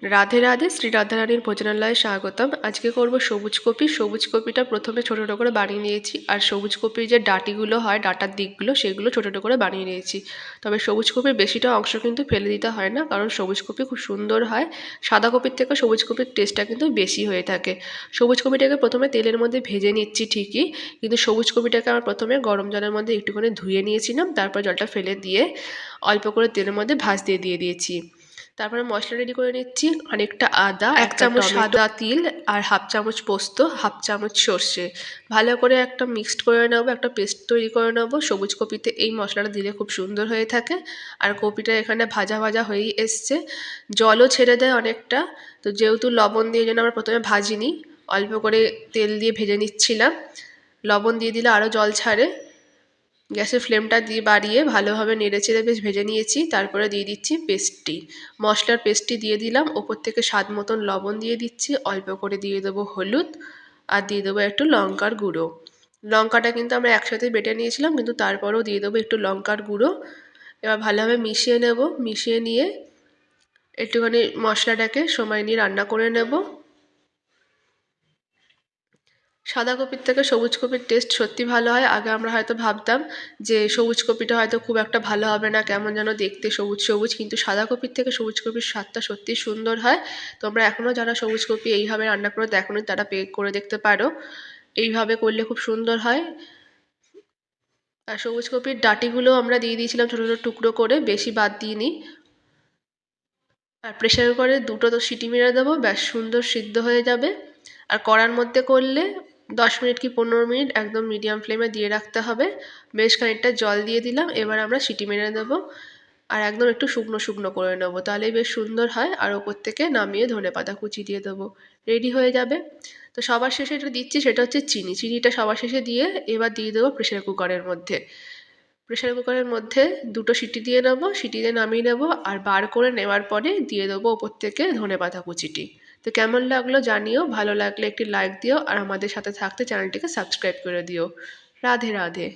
রাধে রাধে, শ্রী রাধারানীর ভোজনালয়ে স্বাগতম। আজকে করব সবুজ কপি। সবুজ কপিটা প্রথমে ছোটো ছোটো করে বানিয়ে নিয়েছি, আর সবুজ কপির যে ডাঁটিগুলো হয়, ডাঁটার দিকগুলো, সেগুলো ছোটো ছোটো করে বানিয়ে নিয়েছি। তবে সবুজ কপির বেশিটা অংশ কিন্তু ফেলে দিতে হয় না, কারণ সবুজ কপি খুব সুন্দর হয়। সাদা কপির থেকে সবুজ কপির টেস্টটা কিন্তু বেশি হয়ে থাকে। সবুজ কপিটাকে প্রথমে তেলের মধ্যে ভেজে নিচ্ছি ঠিকই, কিন্তু সবুজ কপিটাকে আমার প্রথমে গরম জলের মধ্যে একটুখানি ধুয়ে নিয়েছিলাম, তারপর জলটা ফেলে দিয়ে অল্প করে তেলের মধ্যে ভাজতে দিয়ে দিয়েছি। তারপরে মশলা রেডি করে নিচ্ছি। অনেকটা আদা, এক চামচ সাদা তিল, আর হাফ চামচ পোস্ত, হাফ চামচ সর্ষে। ভালো করে একটা মিক্সড করে নেবো, একটা পেস্ট তৈরি করে নেবো। সবুজ কপিতে এই মশলাটা দিলে খুব সুন্দর হয়ে থাকে। আর কপিটা এখানে ভাজা ভাজা হয়েই এসছে, জলও ছেড়ে দেয় অনেকটা। তো যেহেতু লবণ দিয়ে জন্য আমরা প্রথমে ভাজিনি, অল্প করে তেল দিয়ে ভেজে নিচ্ছিলাম। লবণ দিয়ে দিলে আরও জল ছাড়ে। গ্যাসের ফ্লেমটা দিয়ে বাড়িয়ে ভালোভাবে নেড়েচেড়ে বেশ ভেজে নিয়েছি। তারপরে দিয়ে দিচ্ছি পেস্টটি, মশলার পেস্টটি দিয়ে দিলাম। ওপর থেকে স্বাদ মতন লবণ দিয়ে দিচ্ছি, অল্প করে দিয়ে দেবো হলুদ, আর দিয়ে দেবো একটু লঙ্কার গুঁড়ো। লঙ্কাটা কিন্তু আমরা একসাথে বেটে নিয়েছিলাম, কিন্তু তারপরেও দিয়ে দেবো একটু লঙ্কার গুঁড়ো। এবার ভালোভাবে মিশিয়ে নেব। মিশিয়ে নিয়ে একটুখানি মশলাটাকে সময় নিয়ে রান্না করে নেব। সাদা কপির থেকে সবুজ কপির টেস্ট সত্যি ভালো হয়। আগে আমরা হয়তো ভাবতাম যে সবুজ কপিটা হয়তো খুব একটা ভালো হবে না, কেমন যেন দেখতে সবুজ সবুজ, কিন্তু সাদা কপির থেকে সবুজ কপির স্বাদটা সত্যিই সুন্দর হয়। তোমরা এখনও যারা সবুজ কপি এইভাবে রান্না করে দেখোনি, তারা করে দেখতে পারো। এইভাবে করলে খুব সুন্দর হয়। আর সবুজ কপির ডাঁটিগুলো আমরা দিয়ে দিয়েছিলাম ছোটো ছোটো টুকরো করে, বেশি বাদ দিইনি। আর প্রেশার কুকারে দুটো সিটি মেরে দেবো, ব্যাস সুন্দর সিদ্ধ হয়ে যাবে। আর কড়ার মধ্যে করলে 10 মিনিট কি 15 মিনিট একদম মিডিয়াম ফ্লেমে দিয়ে রাখতে হবে। বেশ খানিকটা জল দিয়ে দিলাম, এবার আমরা সিটি মেরে দেবো। আর একদম একটু শুকনো শুকনো করে নেবো, তাহলেই বেশ সুন্দর হয়। আর ওপর থেকে নামিয়ে ধনেপাতা কুচি দিয়ে দেবো, রেডি হয়ে যাবে। তো সবার শেষে যেটা দিচ্ছি সেটা হচ্ছে চিনি। চিনিটা সবার শেষে দিয়ে এবার দিয়ে দেবো প্রেশার কুকারের মধ্যে। প্রেশার কুকারের মধ্যে দুটো সিটি দিয়ে নেবো, সিটি দিয়ে নামিয়ে নেবো। আর বার করে নেওয়ার পরে দিয়ে দেবো ওপর থেকে ধনেপাতা কুচিটি। তো কেমন লাগলো জানিও, ভালো লাগলে একটি লাইক দিও, আর আমাদের সাথে থাকতে চ্যানেলটিকে সাবস্ক্রাইব করে দিও। রাধে রাধে।